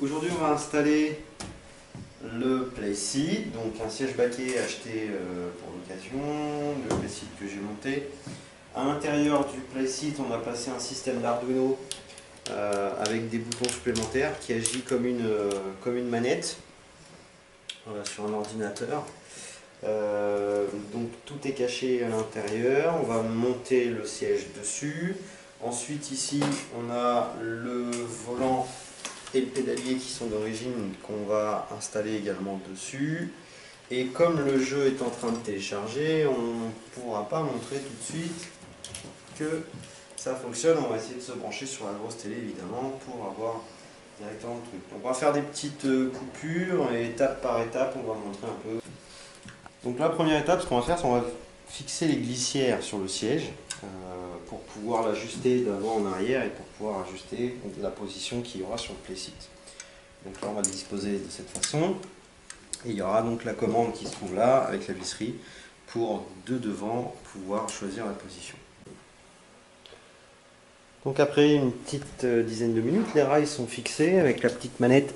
Aujourd'hui, on va installer le Playseat, donc un siège baquet acheté pour l'occasion, le Playseat que j'ai monté. À l'intérieur du Playseat, on a placé un système d'Arduino avec des boutons supplémentaires qui agit comme une manette sur un ordinateur. Donc tout est caché à l'intérieur. On va monter le siège dessus. Ensuite, ici, on a le volant et le pédalier qui sont d'origine qu'on va installer également dessus. Et comme le jeu est en train de télécharger, on ne pourra pas montrer tout de suite que ça fonctionne. On va essayer de se brancher sur la grosse télé évidemment pour avoir directement le truc. Donc on va faire des petites coupures et étape par étape on va montrer un peu. Donc la première étape, ce qu'on va faire, c'est qu'on va fixer les glissières sur le siège pour pouvoir l'ajuster d'avant en arrière et pour pouvoir ajuster la position qu'il y aura sur le Playseat. Donc là on va le disposer de cette façon et il y aura donc la commande qui se trouve là avec la visserie pour de devant pouvoir choisir la position. Donc après une petite dizaine de minutes, les rails sont fixés avec la petite manette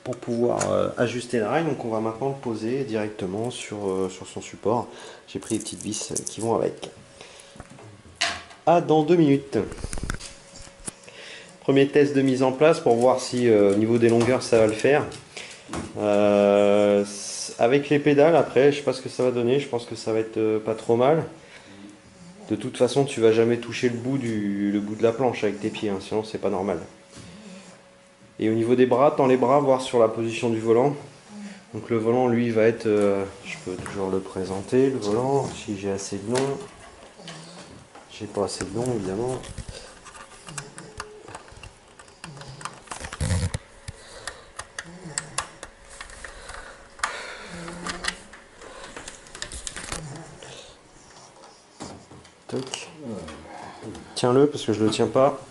pour pouvoir ajuster les rails. Donc on va maintenant le poser directement sur son support. J'ai pris les petites vis qui vont avec. À dans 2 minutes. Premier test de mise en place pour voir si au niveau des longueurs ça va le faire. Avec les pédales après, je sais pas ce que ça va donner, je pense que ça va être pas trop mal. De toute façon, tu vas jamais toucher le bout de la planche avec tes pieds, hein, sinon c'est pas normal. Et au niveau des bras, tends les bras, voir sur la position du volant. Donc le volant, lui, va être, je peux toujours le présenter, le volant, si j'ai assez de long. J'ai pas assez de long, évidemment. Toc. Tiens-le, parce que je le tiens pas.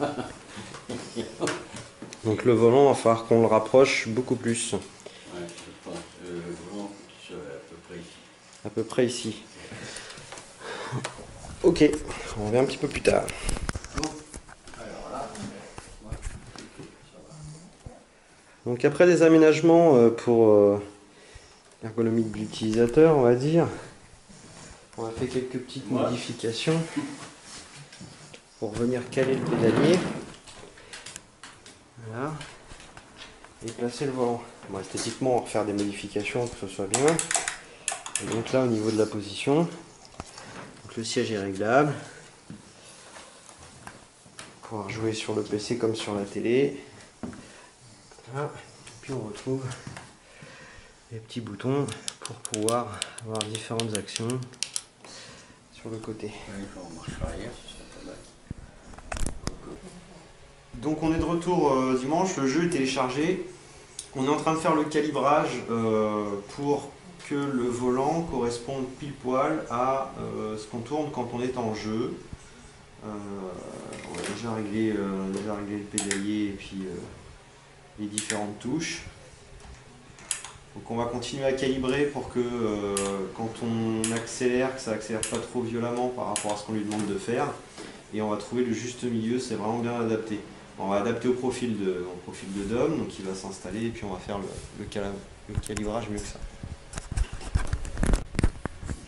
Donc le volant, il va falloir qu'on le rapproche beaucoup plus. Ouais, je pense que le volant serait à peu près ici. À peu près ici. Ok, on revient un petit peu plus tard. Alors là, Donc après des aménagements pour l'ergonomie de l'utilisateur, on va dire, on a fait quelques petites modifications pour venir caler le pédalier. Voilà. Et placer le volant. Bon, esthétiquement, on va refaire des modifications pour que ce soit bien. Et donc là, au niveau de la position, donc le siège est réglable. Pouvoir jouer sur le PC comme sur la télé. Voilà. Et puis on retrouve les petits boutons pour pouvoir avoir différentes actions sur le côté. il faut en marche arrière, si ça te va. Donc on est de retour dimanche, le jeu est téléchargé. On est en train de faire le calibrage pour que le volant corresponde pile poil à ce qu'on tourne quand on est en jeu. On a déjà réglé le pédalier et puis les différentes touches. Donc on va continuer à calibrer pour que quand on accélère, que ça accélère pas trop violemment par rapport à ce qu'on lui demande de faire. Et on va trouver le juste milieu, c'est vraiment bien adapté. On va adapter au profil de Dom, donc il va s'installer et puis on va faire le calibrage mieux que ça.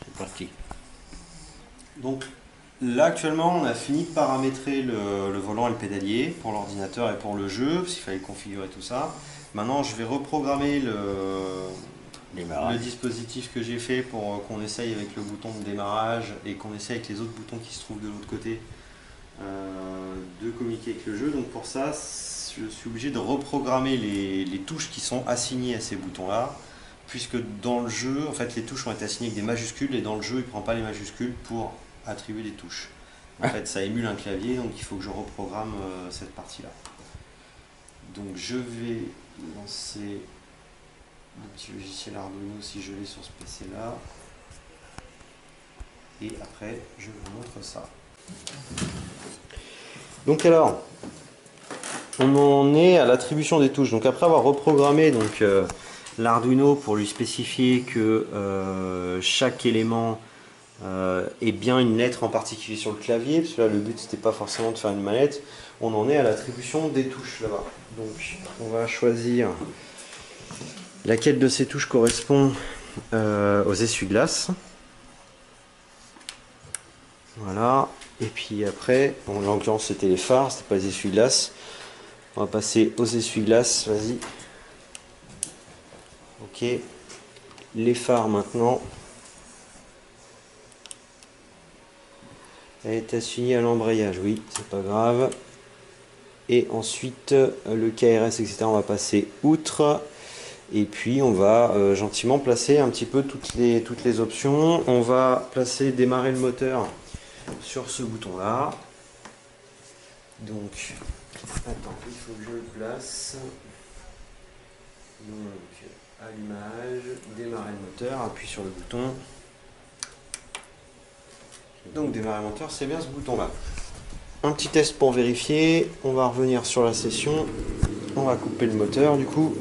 C'est parti. Donc là actuellement on a fini de paramétrer le volant et le pédalier pour l'ordinateur et pour le jeu, parce qu'il fallait configurer tout ça. Maintenant je vais reprogrammer le dispositif que j'ai fait pour qu'on essaye avec le bouton de démarrage et qu'on essaye avec les autres boutons qui se trouvent de l'autre côté de communiquer avec le jeu. Donc pour ça je suis obligé de reprogrammer les touches qui sont assignées à ces boutons là, puisque dans le jeu en fait les touches ont été assignées avec des majuscules et dans le jeu il ne prend pas les majuscules pour attribuer des touches. En fait ça émule un clavier, donc il faut que je reprogramme cette partie là. Donc je vais lancer le petit logiciel Arduino si je l'ai sur ce PC là, et après je vous montre ça. Donc alors on en est à l'attribution des touches. Donc après avoir reprogrammé l'Arduino pour lui spécifier que chaque élément et bien une lettre en particulier sur le clavier, parce que là le but c'était pas forcément de faire une manette. On en est à l'attribution des touches là-bas. Donc on va choisir laquelle de ces touches correspond aux essuie-glaces. Voilà. Et puis après, en l'occurrence c'était les phares, c'était pas les essuie-glaces. On va passer aux essuie-glaces, vas-y. Ok. Les phares maintenant. Elle est assignée à l'embrayage, oui, c'est pas grave. Et ensuite, le KRS, etc., on va passer outre. Et puis, on va gentiment placer un petit peu toutes les options. On va placer démarrer le moteur sur ce bouton-là. Donc, attends, il faut que je le place. Donc, allumage, démarrer le moteur, appuie sur le bouton. Donc, démarrer le moteur, c'est bien ce bouton-là. Un petit test pour vérifier. On va revenir sur la session. On va couper le moteur, du coup.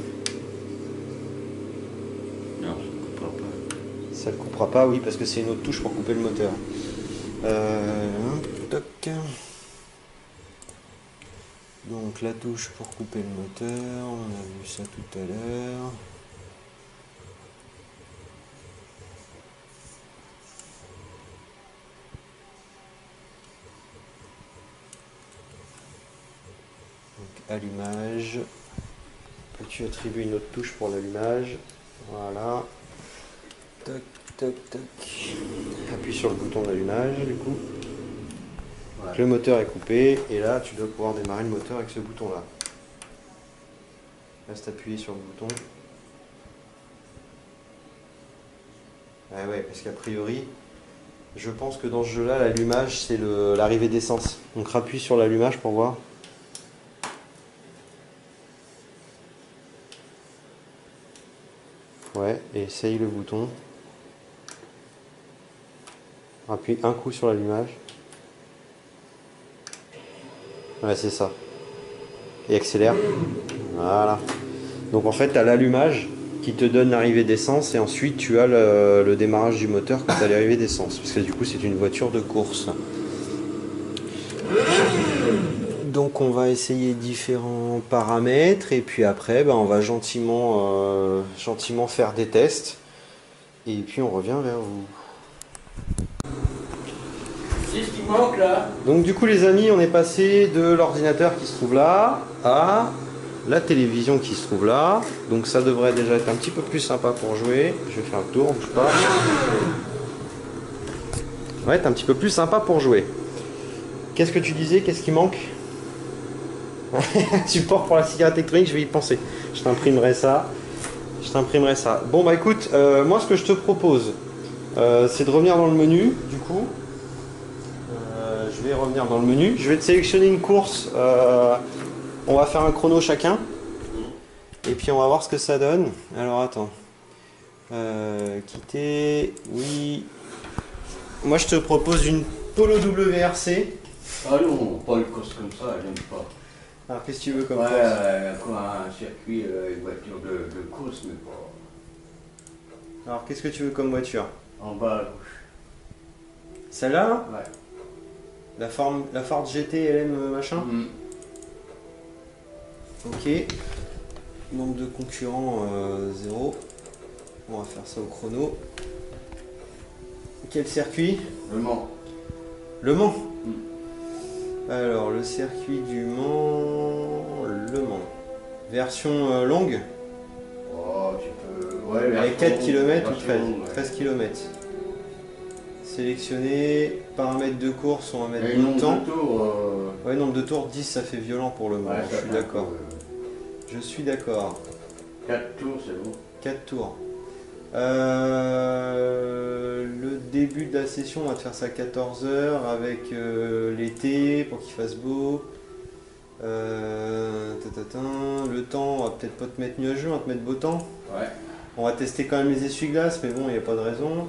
Non, ça ne coupera pas. Ça ne coupera pas, oui, parce que c'est une autre touche pour couper le moteur. Toc. Donc la touche pour couper le moteur, on a vu ça tout à l'heure. Donc allumage. Peux-tu attribuer une autre touche pour l'allumage? Voilà. Toc, toc, toc. Appuie sur le bouton d'allumage du coup. Ouais. Le moteur est coupé et là tu dois pouvoir démarrer le moteur avec ce bouton là. Reste appuyé sur le bouton. Ah ouais, parce qu'a priori, je pense que dans ce jeu là, l'allumage c'est l'arrivée d'essence. Donc rappuie sur l'allumage pour voir. Ouais, et essaye le bouton. Appuie un coup sur l'allumage. Ouais, c'est ça. Et accélère. Voilà. Donc en fait, tu as l'allumage qui te donne l'arrivée d'essence et ensuite tu as le démarrage du moteur quand tu as l'arrivée d'essence. Parce que du coup, c'est une voiture de course. Donc on va essayer différents paramètres et puis après, on va gentiment faire des tests. Et puis on revient vers vous. C'est ce qui manque là. Donc du coup les amis, on est passé de l'ordinateur qui se trouve là à la télévision qui se trouve là. Donc ça devrait déjà être un petit peu plus sympa pour jouer. Je vais faire un tour, bouge pas. Ça va être un petit peu plus sympa pour jouer. Qu'est-ce que tu disais? Qu'est-ce qui manque? Support pour la cigarette électronique, je vais y penser. Je t'imprimerai ça. Bon bah écoute, moi ce que je te propose, c'est de revenir dans le menu du coup. Je vais revenir dans le menu. Je vais te sélectionner une course. On va faire un chrono chacun. Et puis on va voir ce que ça donne. Alors attends. Quitter. Oui. Moi je te propose une Polo WRC. Ah non, pas une course comme ça, j'aime pas. Alors qu'est-ce que tu veux comme Ouais, course? quoi, un circuit, une voiture de course, mais pas. Alors qu'est-ce que tu veux comme voiture? En bas à gauche. Celle-là là? Ouais. La Ford GT LM machin? Ok. Nombre de concurrents 0. On va faire ça au chrono. Quel circuit? Le Mans. Le Mans. Alors le circuit du Mans. Le Mans. Version longue? Oh, tu peux. Ouais, Avec 4 km ou 13, ouais. 13 km. Sélectionner. Paramètres de course, on va mettre Et le nombre temps. de tours. Ouais, nombre de tours, 10 ça fait violent pour le Mans. Ouais, Je suis d'accord. Je suis d'accord. 4 tours, c'est bon. 4 tours. Le début de la session, on va te faire ça à 14 h avec l'été pour qu'il fasse beau. Le temps, on va peut-être pas te mettre nuageux, on va te mettre beau temps. Ouais. On va tester quand même les essuie-glaces, mais bon, il n'y a pas de raison.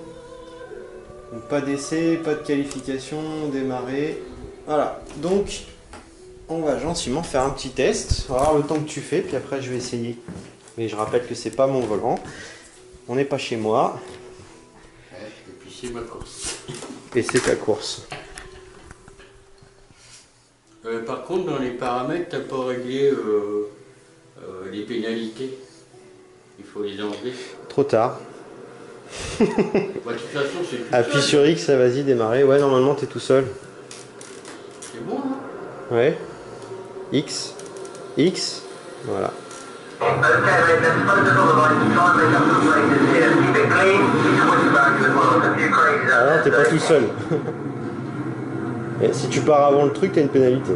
Donc pas d'essai, pas de qualification, démarrer. Voilà, donc on va gentiment faire un petit test. On va voir le temps que tu fais, puis après je vais essayer. Mais je rappelle que c'est pas mon volant. On n'est pas chez moi. Ouais, et puis c'est ma course. et c'est ta course. Par contre, dans les paramètres, t'as pas réglé les pénalités. Il faut les enlever. Trop tard. Bah, de toute façon, c'est tout Appuie seul. sur X, ça vas-y, démarrer. Ouais, normalement, t'es tout seul. C'est bon, hein? Ouais. X. X. Voilà. Ah non, t'es pas tout seul. Et si tu pars avant le truc, t'as une pénalité.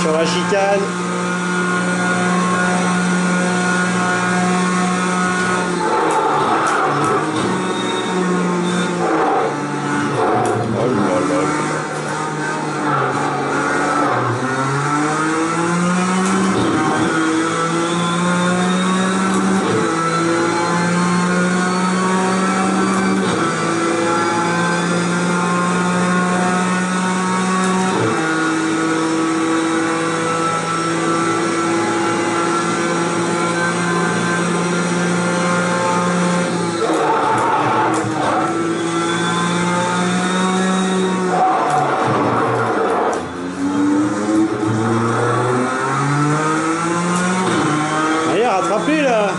Sur la chicane. Oh là là. Allez, rattrapez là.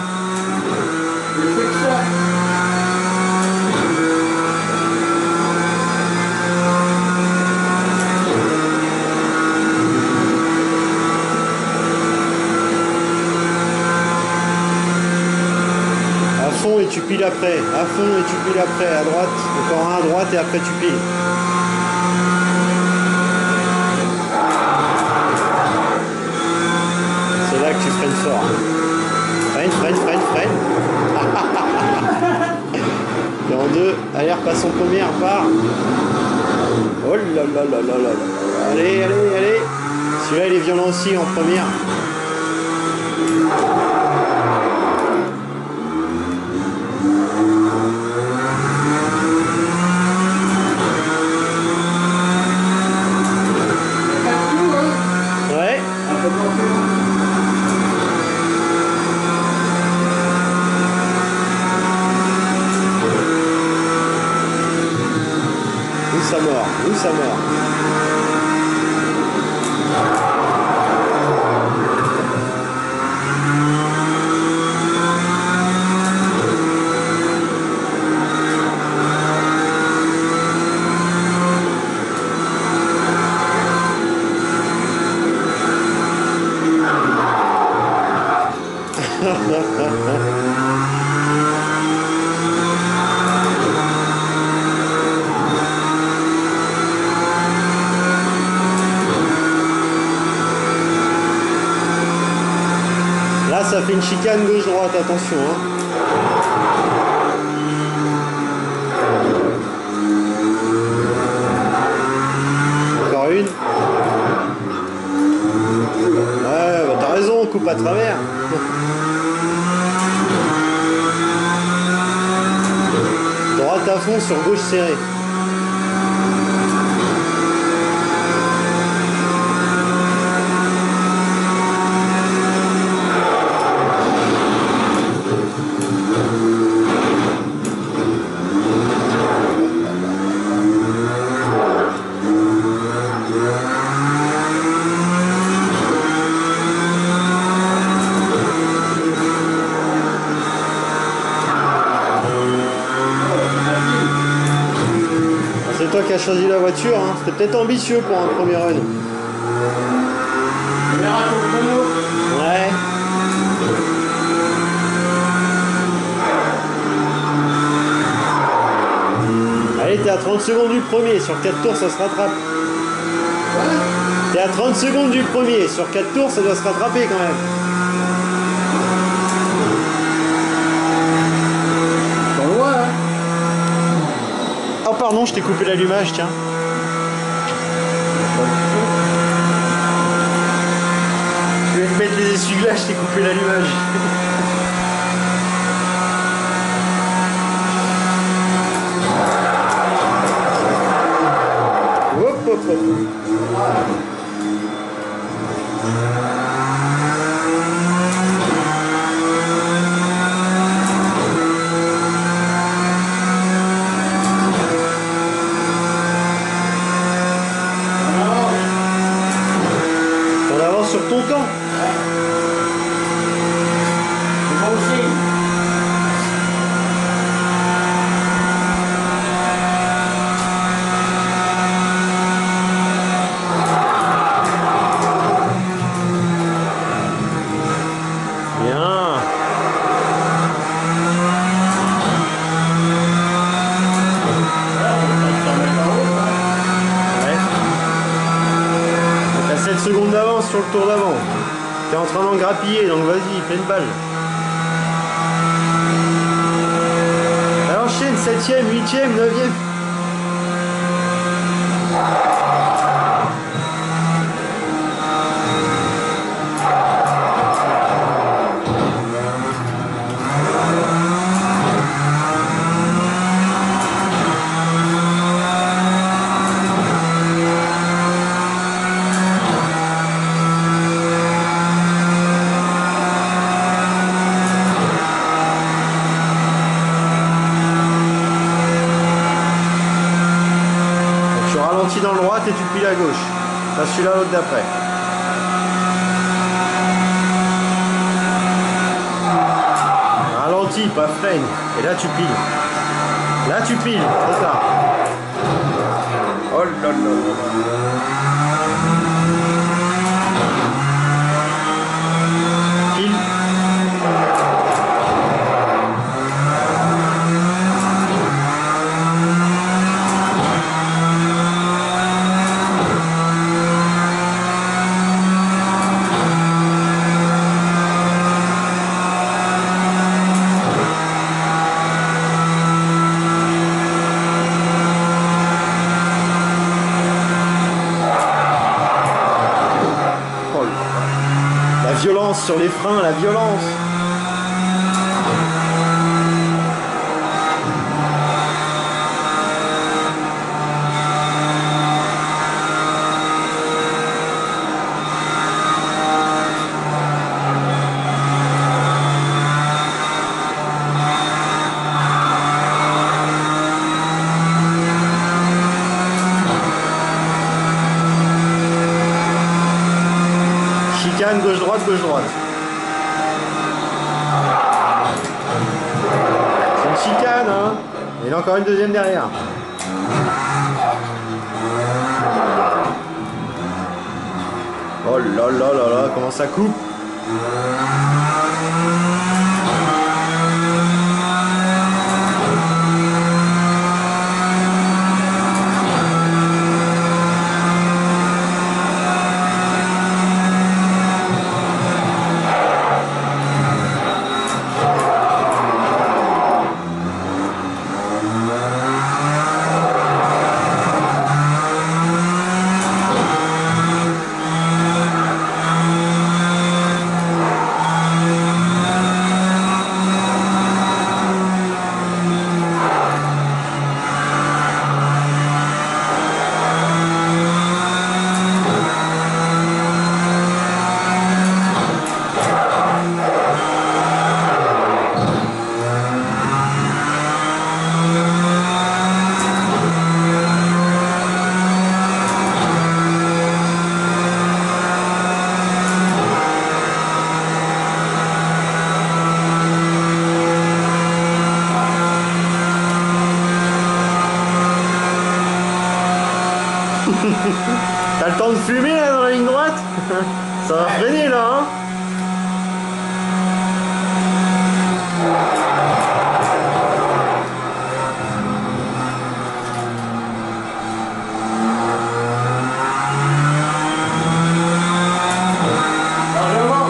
À fond et tu piles après. À fond et tu piles après. À droite. Encore un à droite et après tu piles. C'est là que tu freines fort. Freine, freine, freine, freine. T'es en deux. Allez, repasse en première. Part. Oh là là là là là là. Allez, allez, allez. Celui-là, il est violent aussi en première. Ouais. Où ça mord? Où ça mord? Là, ça fait une chicane gauche-droite, attention. Hein. Encore une. Ouais, bah t'as raison, coupe à travers. Droite à fond sur gauche serrée. C'est toi qui as choisi la voiture, hein. C'était peut-être ambitieux pour un premier run. Ouais. Allez, t'es à 30 secondes du premier, sur 4 tours ça se rattrape. T'es à 30 secondes du premier, sur 4 tours ça doit se rattraper quand même. Oh pardon, je t'ai coupé l'allumage, tiens. Je vais te mettre les essuie-glaces, je t'ai coupé l'allumage. Hop hop hop. Sur ton temps. Moi aussi. Bien. T'as 7 secondes d'avance sur le tour d'avant. T'es en train d'en grappiller, donc vas-y, pleine balle. Alors enchaîne, 7ème, 8ème, 9ème. Dans le droite et tu piles à gauche. Là, celui-là, l'autre d'après. Ralenti, pas freine. Et là, tu piles. Là, tu piles. Trop tard. Oh là là là. Pile. La violence sur les freins, la violence. Chicane, gauche-droite, gauche-droite. C'est une chicane, hein. Et il y en a encore une deuxième derrière. Oh là là là là, comment ça coupe. Ça va freiner là, hein? Largement.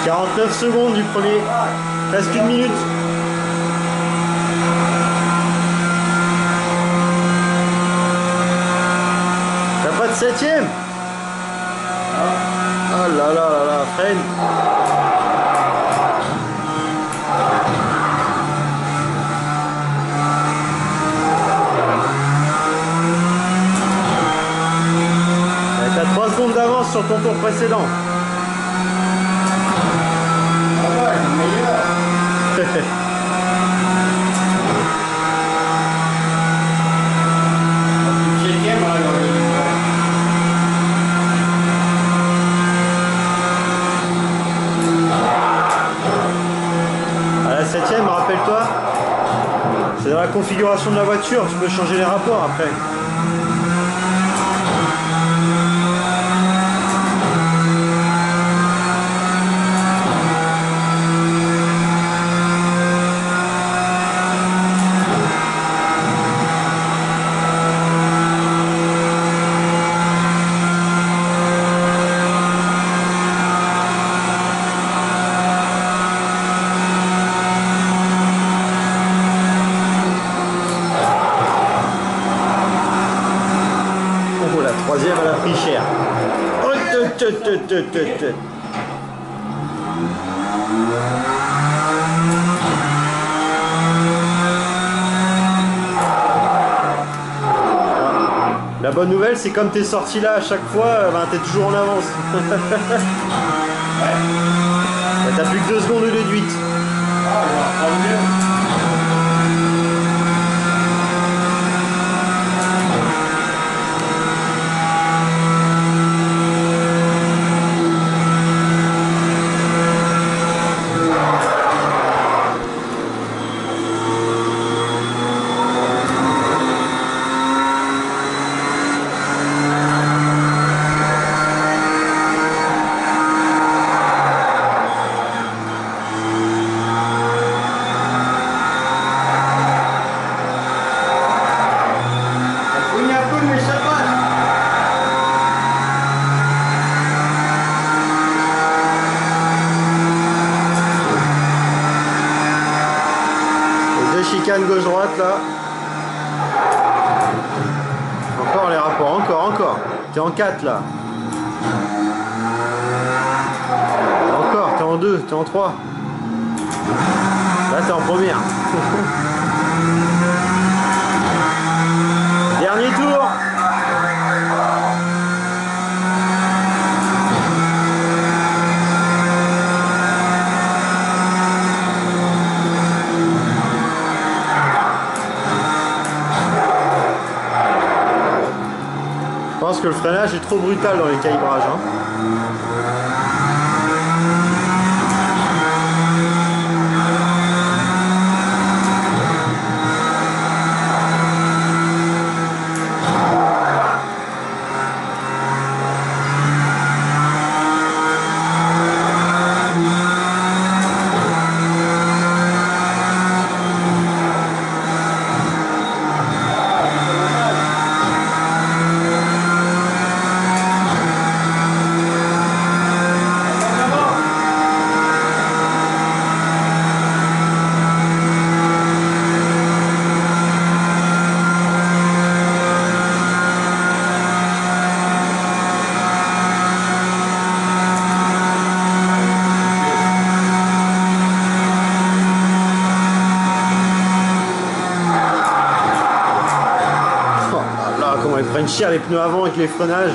49 secondes du premier. Presque une minute. T'as pas de septième? Ah là là là là, freine. T'as 3 secondes d'avance sur ton tour précédent. Ah ouais, c'est meilleur. Septième, alors, À la septième, rappelle-toi, c'est dans la configuration de la voiture, tu peux changer les rapports après. Oh, la troisième, elle a pris cher. Oh, te. La bonne nouvelle, c'est comme t'es sorti là à chaque fois, ben, t'es toujours en avance. Ben, t'as plus que 2 secondes de déduite. ah, il va prendre mieux. Il y a un peu, mais ça passe. Les deux chicanes gauche-droite là. Encore les rapports, encore. T'es en 4 là. Encore, t'es en 2, t'es en 3. Là t'es en première. Dernier tour. Je pense que le freinage est trop brutal dans les calibrages, hein. Comment ils prennent cher les pneus avant avec les freinages.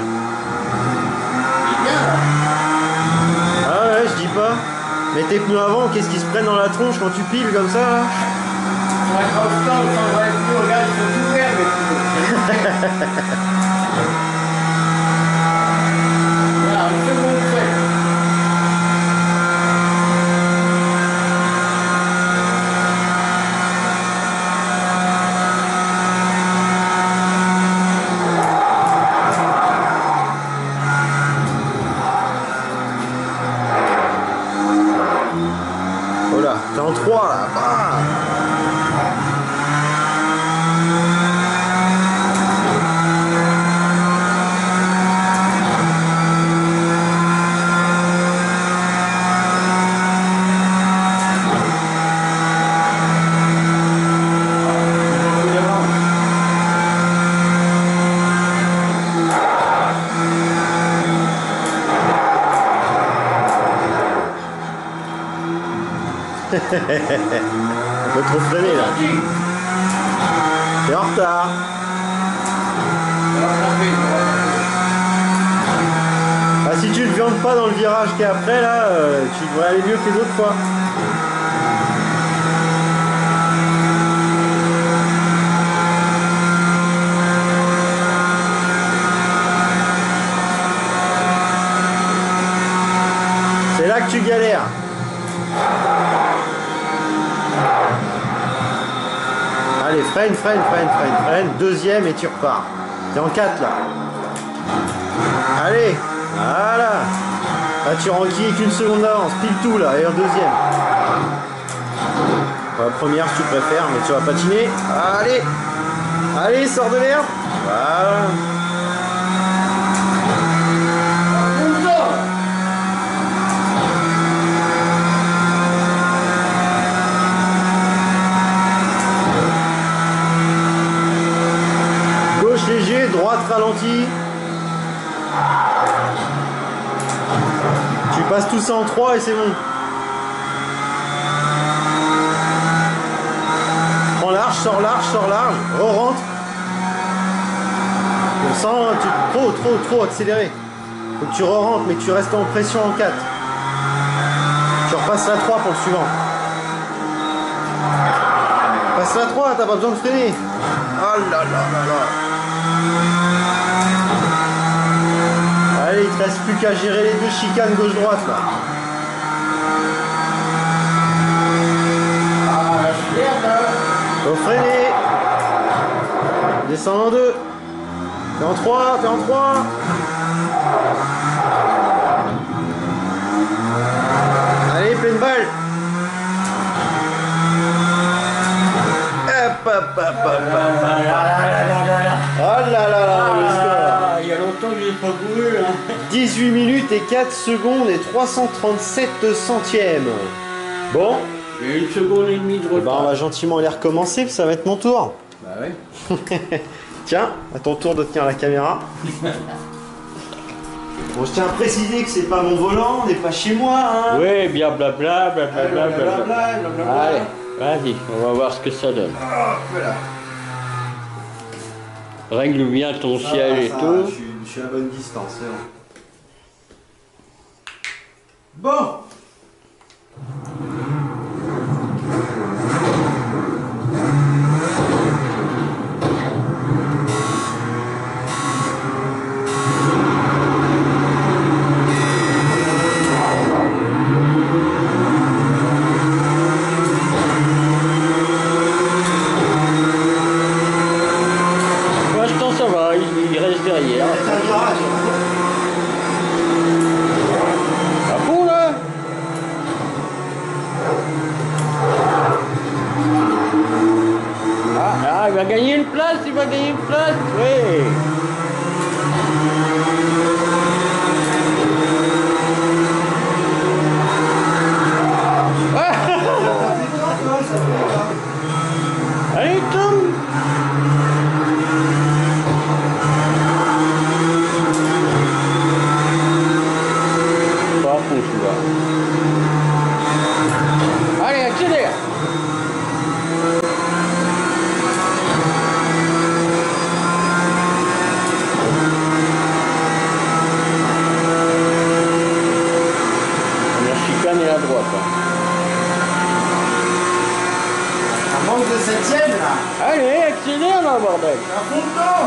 Ah ouais, je dis pas. Mais tes pneus avant, qu'est-ce qu'ils se prennent dans la tronche quand tu piles comme ça là? Ouais, quand je tente, quand je reste plus, regarde, ils sont tout verts, mes pneus. Voilà, un second trait. On peut trop freiner là. T'es en retard. Ah, si tu ne viandes pas dans le virage qui est après là, tu devrais aller mieux que les autres fois. C'est là que tu galères. Allez, freine. Deuxième et tu repars. T'es en 4 là. Allez, voilà. Là tu renquilles avec une seconde d'avance. Pile tout là, et en deuxième. La première si tu préfères, mais tu vas patiner. Allez. Allez, sors de l'herbe. Voilà. Léger, droite ralentie. Tu passes tout ça en 3 et c'est bon. Prends large, sors large, re-rentre. On sent trop accéléré. Faut que tu re-rentres mais que tu restes en pression en 4. Tu repasses la 3 pour le suivant. Passe la 3, t'as pas besoin de freiner. Oh là là là là. Allez, il te reste plus qu'à gérer les deux chicanes gauche-droite là. Faut freiner. Descends en 2. T'es en 3, Allez, pleine balle. Oh là là là, le score. Il y a longtemps que je n'ai pas couru. 18 minutes et 4 secondes et 337 centièmes. Bon. J'ai 1 seconde et demie de retard. Bah on va gentiment aller recommencer, ça va être mon tour. Bah ouais. Tiens, à ton tour de tenir la caméra. Bon, je tiens à préciser que c'est pas mon volant, on n'est pas chez moi. Hein. Ouais, bien blabla. Allez. Vas-y, on va voir ce que ça donne. Oh, voilà. Règle bien ton siège et tout. Je suis à bonne distance, c'est bon. Bon. Il reste derrière. À fond là. Ah, il va gagner une place, oui. Allez, Tom. Allez, accélère. La chicane est à droite. Ça manque de 7ème là. Allez, accélère là, bordel. À fond dedans.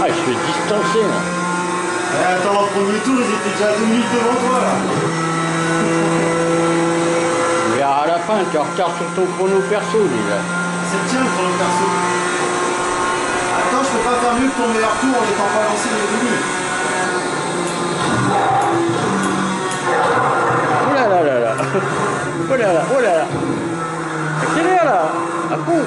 Ah, je suis distancé là. Attends, au premier tour, ils étaient déjà à 2 minutes devant toi là. Et à la fin, tu es en retard sur ton chrono perso déjà. 7ème pour le perso. Attends, je peux pas faire mieux que ton meilleur tour en étant pas lancé dès le début. Oh là là là là. Oh là là, oh là là. Accélère là. À fond.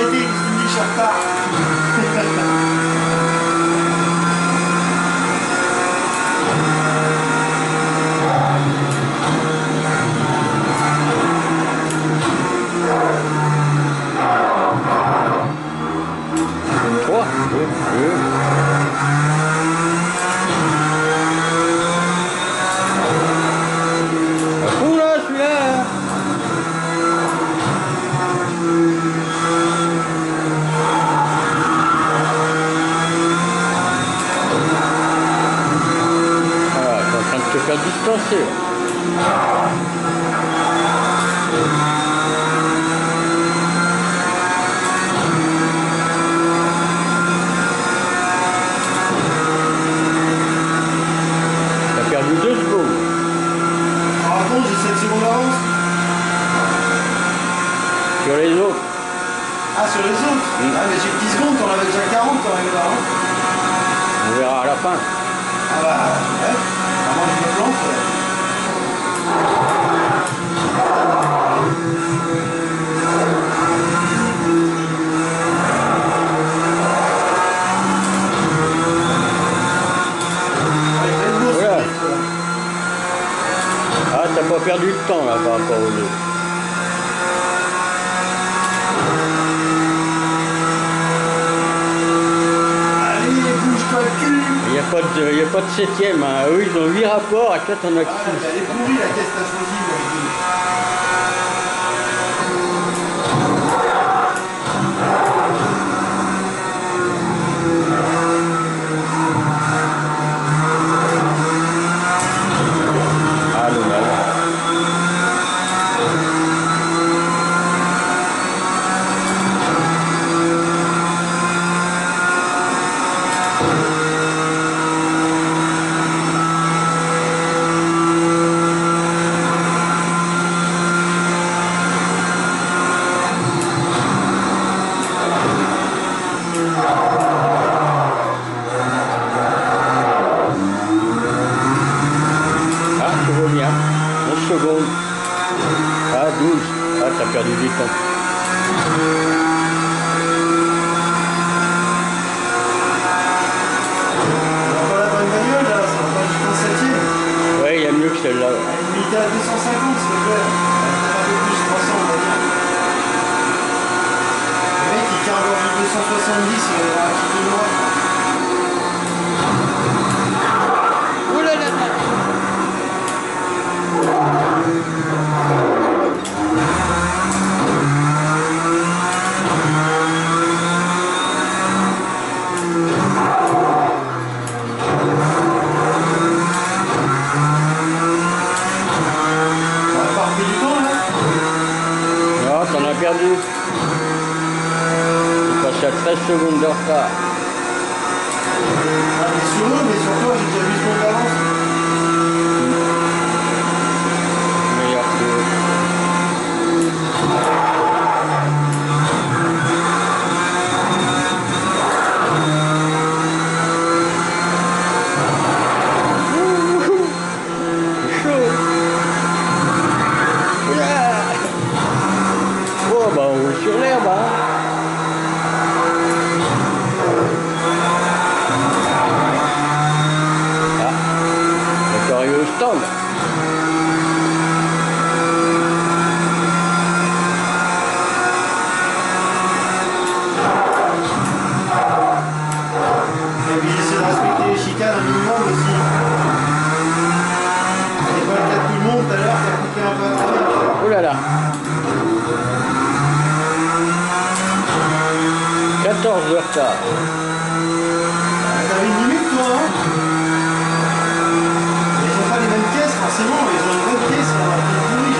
arrêter, qu'est-ce que tu me dis, je suis en retard. Trois. À fond là, celui-là. Ah, t'es en train de te faire distancer. T'as perdu 2 secondes. Par contre, j'ai 7 secondes d'avance. Sur les autres. Ah, sur les autres Ah, mais j'ai 10 secondes, t'en avais déjà 40 quand même là. Hein. On verra à la fin. Ah bah, ouais. Ah, moi, je me plante. Voilà. Ah, t'as pas perdu de temps là par rapport aux autres. Allez, bouge-toi le cul. Il n'y a pas de septième. Hein. Eux, ils ont 8 rapports, et toi, t'en as que 6. Ah, elle est pourrie la caisse t'as choisi, moi je dis. Ah, dommage. Ah, je vois bien. 11 secondes. Ah, 12. Ah, t'as perdu du temps. On va pas la bonne bagnole là, ça va pas jusqu'en 7ème. Ouais, il y a mieux que celle-là. Ouais. Elle est limitée à 250 s'il te plaît. Un peu plus, 300 on va dire. Le mec il carbe en 270, il va y avoir un petit peu loin. Oh là là là. On va pas repris du temps là. Non, t'en as perdu. Tu passé à 13 secondes de retard. Ah, mais sur eux, mais sur toi, j'ai déjà 8 secondes d'avance. Meilleur que eux. C'est chaud. Oula. Oh, bah on roule sur l'herbe, hein. Ah, d'accord, arrivé au stand. Et puis j'essaie de respecter les chicanes un minimum aussi. C'est pas le cas de tout le monde tout à l'heure qui a coupé un peu à travers. Oh là là. 14 de retard. T'avais une limite toi, hein? Ils ont pas les mêmes caisses forcément, ils ont une bonne caisse, on a un peu pourri.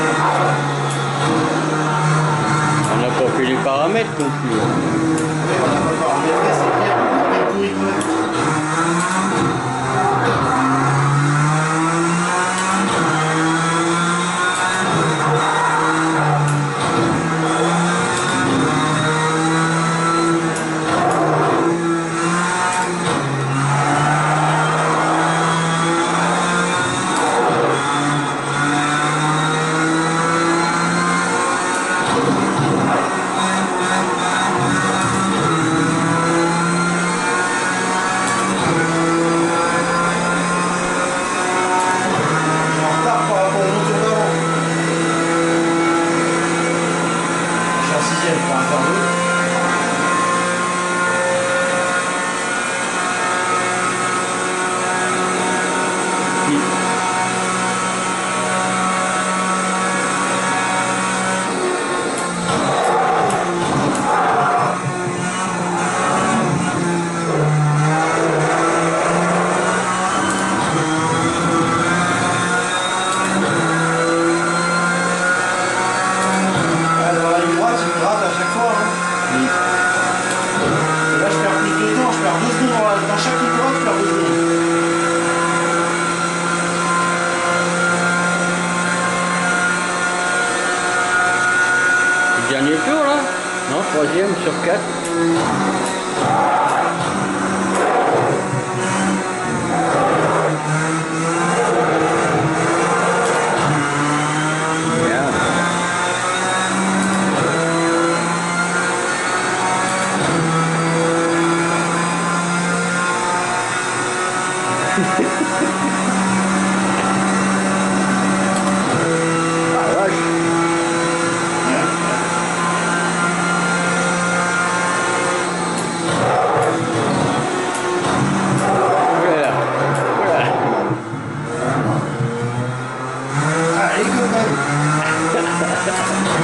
On n'a pas fait les paramètres non plus. Ouais, on a pas paramétré, c'est clair, on a bien pourri quand même. dans chaque ligne droite, faire deux lignes. Le dernier tour là? Non, troisième sur 4.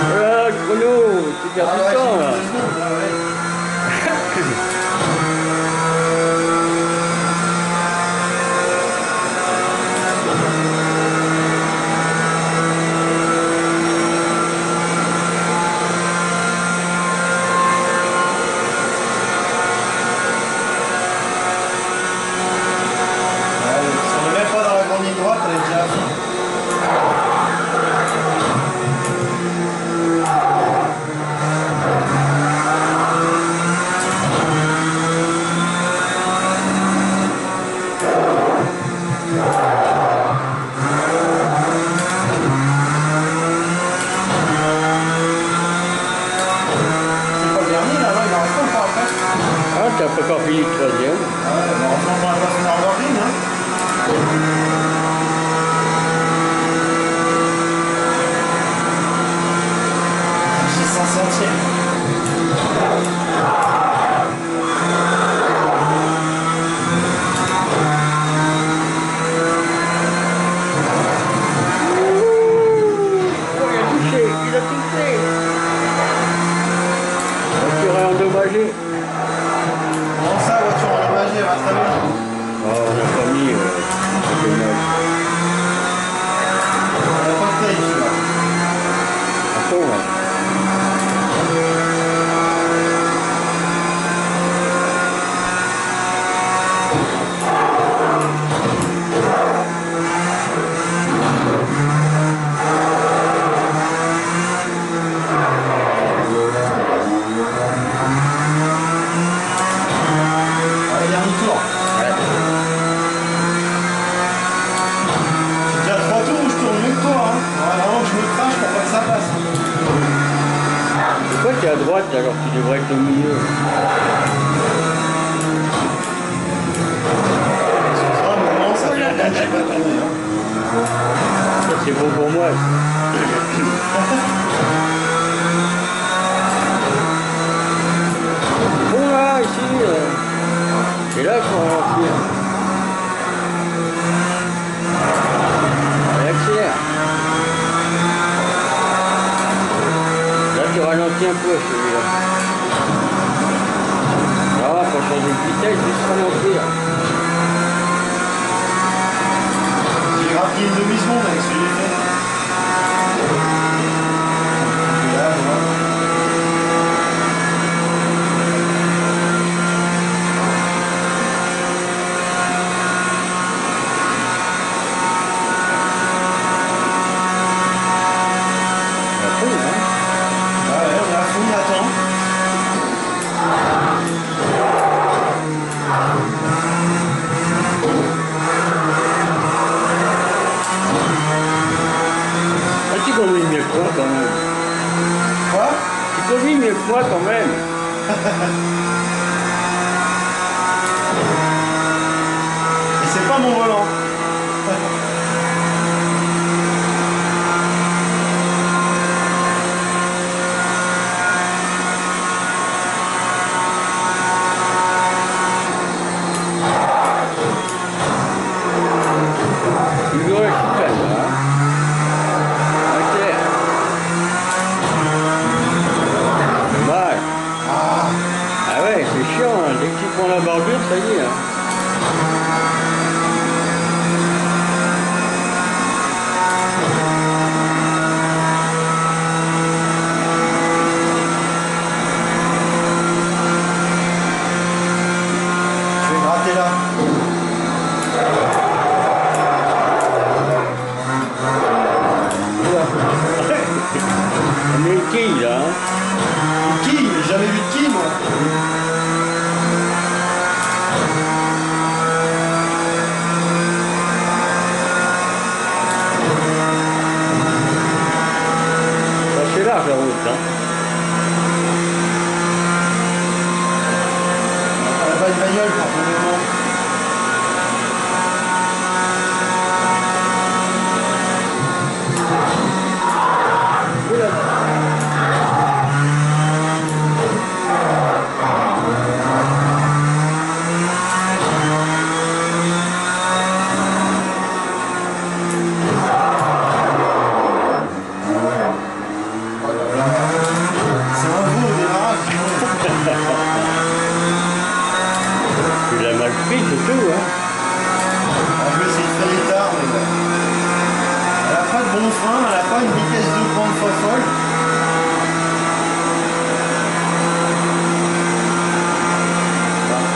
Voilà, chrono, tu perds du temps là. Si on ne met pas dans la grande ligne droite, elle est déjà à fond. Ah, t'as pas encore fini le troisième. Heureusement qu'on n'a pas fait Nürburgring, hein. J'ai 500e. Oh, il a touché, il a touché. Voiture est endommagée. Comment ça, voiture endommagée, elle va très bien. Oh, on n'a pas mis le dommage. On n'a pas de taille, celui-là. Attends, là. Allez, dernier tour. Ouais. J'ai déjà 3 tours où je tourne mieux que toi, hein. Ouais, vraiment que je me crache pour pas que ça passe. Pourquoi tu es à droite alors que tu devrais être au milieu? Excuse-moi, mais non, ça fait longtemps que j'ai pas tourné, hein. Ça, c'est bon pour moi. Bon là, ici. Et là, il faut ralentir. Allez, accélère. Là, tu ralentis un peu celui-là. Là, pour changer de vitesse, juste ralentir. J'ai grappillé une demi-seconde avec ce que j'ai fait. Et là, voilà. On a pris, hein. Ah ouais, on est à fond, on attend. Ah, tu conduis mieux que moi quand même. Quoi? Tu conduis mieux que moi quand même. Et c'est pas mon volant. Il doit être là, hein. Accélère. Dommage. Ah ouais, c'est chiant, hein. Dès que tu prends la bordure, ça y est. Hein. Je vais gratter bagnole, pardonnez-moi. C'est un beau démarrage. Tu l'as mal pris, c'est tout, hein. Je vais essayer de faire les tards, mais bon. Elle n'a pas de bon frein, elle n'a pas une vitesse de pointe folle.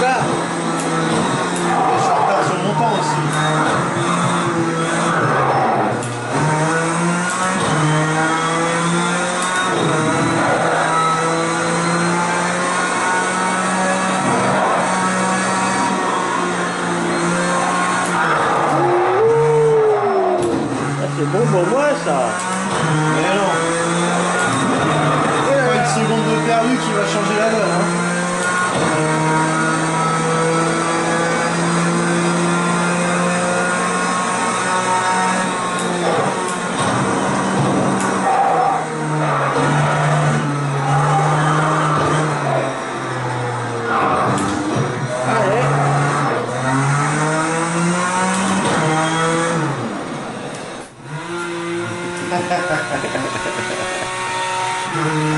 Ça. Je suis en retard sur mon temps aussi. C'est bon pour moi, ça. Mais non. C'est pas une seconde de perdu qui va changer la donne. Hein.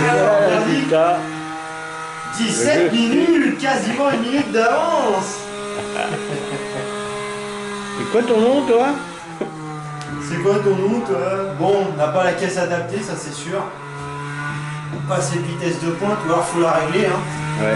Alors, verdict, 17 minutes, quasiment une minute d'avance. C'est quoi ton nom, toi? C'est quoi ton nom, toi? Bon, on n'a pas la caisse adaptée, ça c'est sûr. Pas assez de vitesse de pointe, ou alors faut la régler. Hein. Ouais.